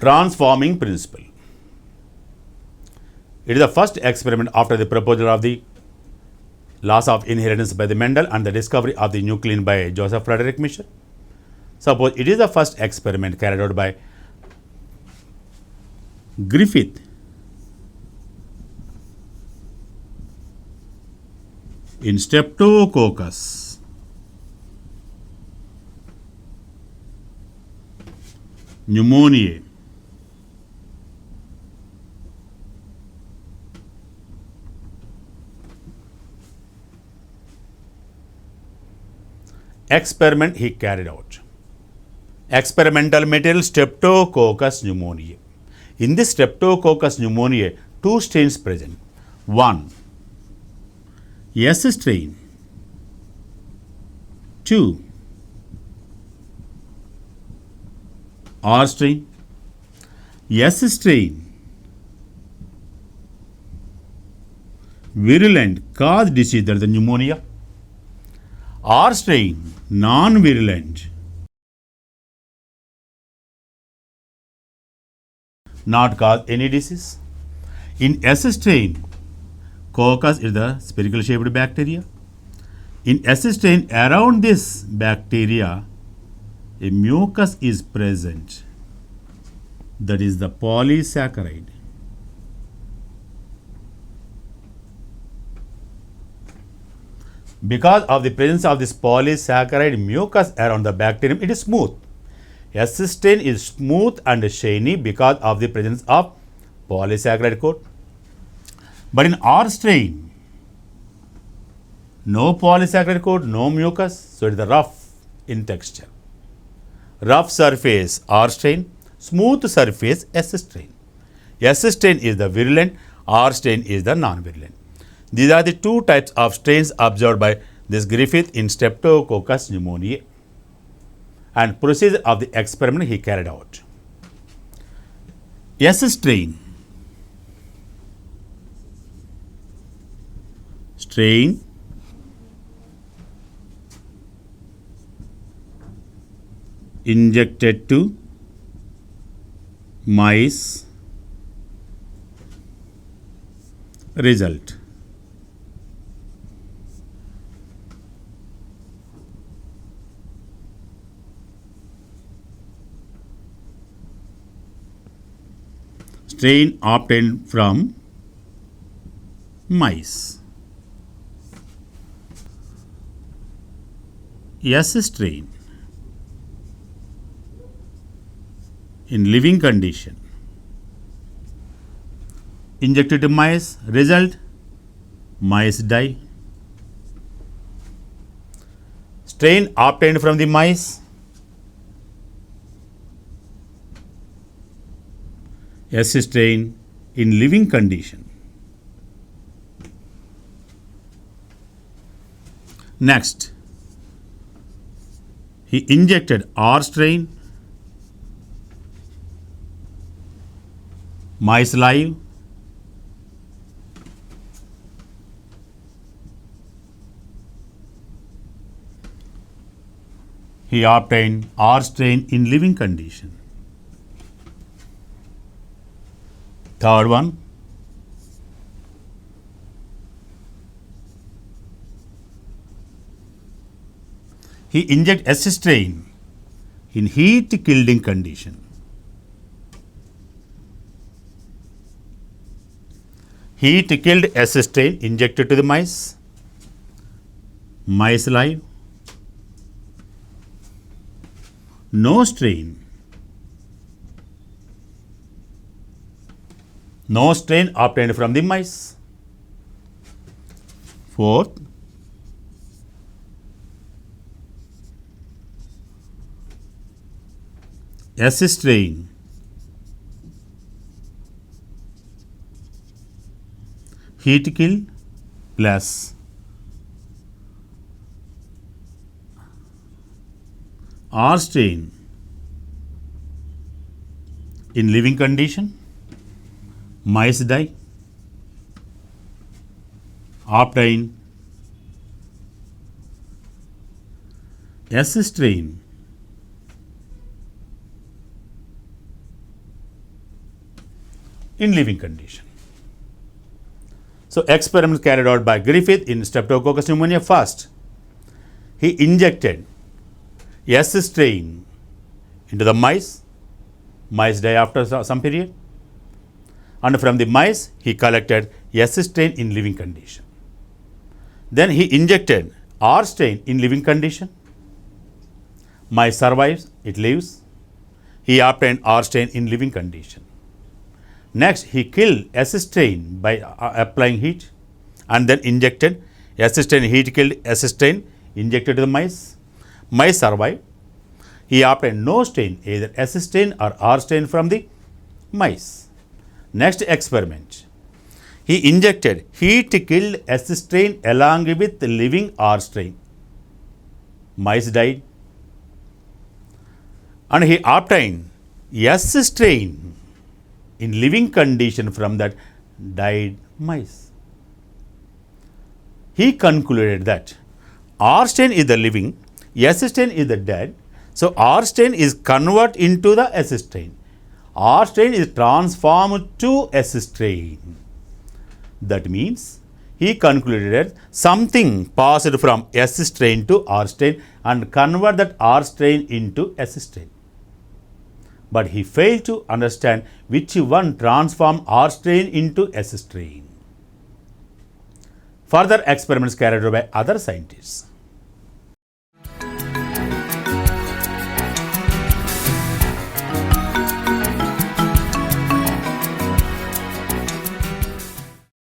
Transforming Principle. It is the first experiment after the proposal of the laws of inheritance by the Mendel and the discovery of the nuclein by Joseph Frederick Michel. Suppose it is the first experiment carried out by Griffith in Streptococcus pneumoniae. Experiment he carried out. Experimental material Streptococcus pneumoniae. In this Streptococcus pneumoniae, two strains present. One, S strain. Two, R strain. S strain, virulent, cause disease, that is the pneumonia. R strain, non-virulent, not cause any disease. In S strain, coccus is the spherical shaped bacteria. In S strain, around this bacteria, a mucus is present, that is the polysaccharide. Because of the presence of this polysaccharide mucus around the bacterium, it is smooth. S strain is smooth and shiny because of the presence of polysaccharide coat. But in R strain, no polysaccharide coat, no mucus, so it is rough in texture. Rough surface R strain, smooth surface S strain. S strain is the virulent, R strain is the non-virulent. These are the two types of strains observed by this Griffith in Streptococcus pneumoniae, and procedure of the experiment he carried out. S strain, injected to mice, result. Strain obtained from mice. S strain in living condition, injected to mice, result, mice die. Strain obtained from the mice, S strain in living condition. Next, he injected R strain, mice live, he obtained R strain in living condition. Third one, he inject S strain in heat killing condition. Heat killed S strain injected to the mice, mice live, no strain. No strain obtained from the mice. Fourth, S strain heat kill plus R strain in living condition, mice die, obtain S strain in living condition. So experiments carried out by Griffith in Streptococcus pneumonia. First, he injected S strain into the mice. Mice die after some period, and from the mice he collected S strain in living condition. Then he injected R strain in living condition. Mice survives, it lives. He obtained R strain in living condition. Next, he killed S strain by applying heat, and then injected S strain. Heat killed S strain, injected to the mice. Mice survived. He obtained no strain, either S strain or R strain from the mice. Next experiment, he injected heat killed S strain along with living R strain. Mice died, and he obtained S strain in living condition from that died mice. He concluded that R strain is the living, S strain is the dead. So R strain is converted into the S strain. R strain is transformed to S strain. That means he concluded that something passed from S strain to R strain and convert that R strain into S strain. But he failed to understand which one transformed R strain into S strain. Further experiments carried out by other scientists.